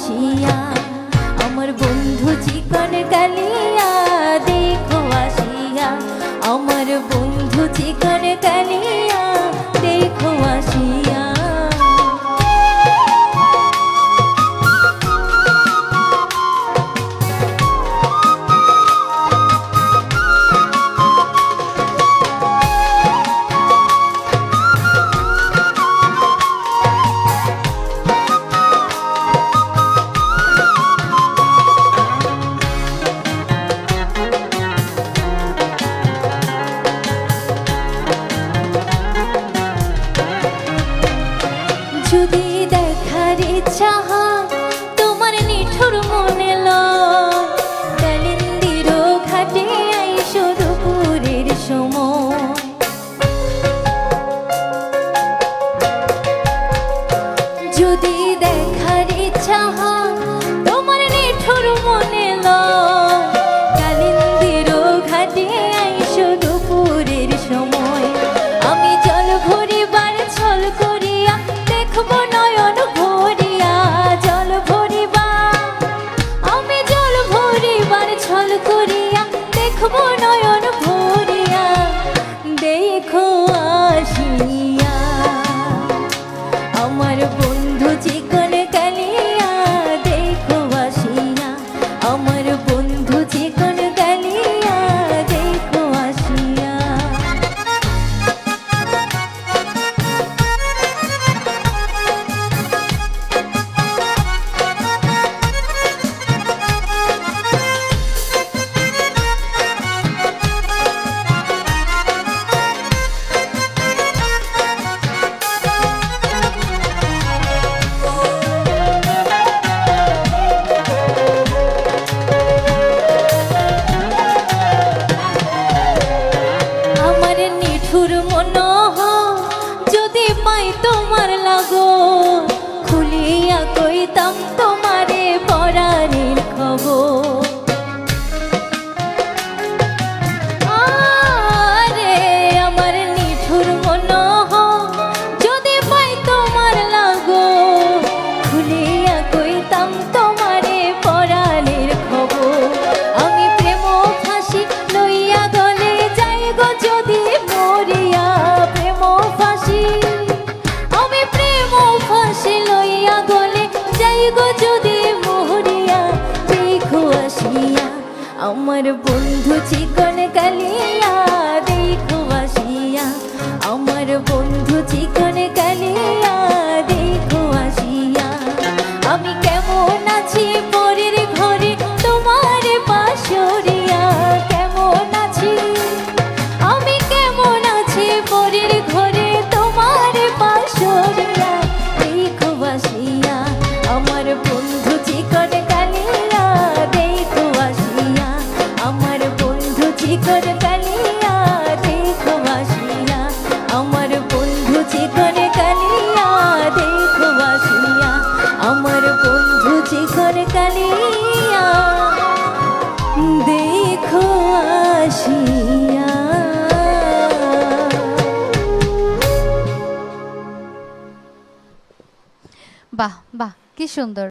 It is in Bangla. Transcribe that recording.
আসিয়া আমার বন্ধু চিকন কালিয়া দেখো আসিয়া আমার বন্ধু চিকন কালিয়া দেখো আসিয়া যদি দেখার ইচ্ছা হয় তোমার নিঠুর মনে লয় কালিন্দির ঘাটে আইসো দুপুরের সময় যদি দেখার ইচ্ছা হয় তোমার নিঠুর মনে লয় কালিন্দির ঘাটে আইসো দুপুরের সময় আমি জল ভরিবার ছল করিয়া দেখবো নয়ন ভরিয়া জল ভরিবা আমি জল ভরিবার ছল করিয়া দেখবো নয়ন ভরিয়া দেখো আসিয়া আমার বন্ধু চিকন কালিয়া দেখো আসিয়া আমার বন্ধু চিকন কালিয়া দেখো আসিয়া নিঠুর মনোহ যদি পাই তোমার লাগো খুলিয়া কইতাম তোমারে পরাণের খবর আরে আমার নিঠুর মনোহ যদি পাই তোমার লাগো খুলিয়া কইতাম তোমারে পরাণের খবর আমি প্রেম ফাঁসি লইয়া গলে যাই গো যদি মরিয়া প্রেম ফাঁসি আমি প্রেম ফাঁসি লইয়া গলে যাই গো যদি মরিয়া দেখো আসিয়া আমার বন্ধু চিকন কালিয়া দেখো আসিয়া আমার বন্ধু চিকন কালিয়া দেখো আসিয়া আমি কেমন আছি পরের ঘরে তোমার পাশরিয়া কেমন আছি আমি কেমন আছি পরের ঘরে তোমার পাশরিয়া দেখো আসিয়া আমার বন্ধু চিকন কালিয়া দেখো আসিয়া আমার বন্ধু চিকন কালিয়া দেখো আসিয়া আমার বন্ধু চিকন কালিয়া দেখো আসিয়া আমার বন্ধু চিকন কালিয়া দেখো আসিয়া। বাহ বাহ কি সুন্দর।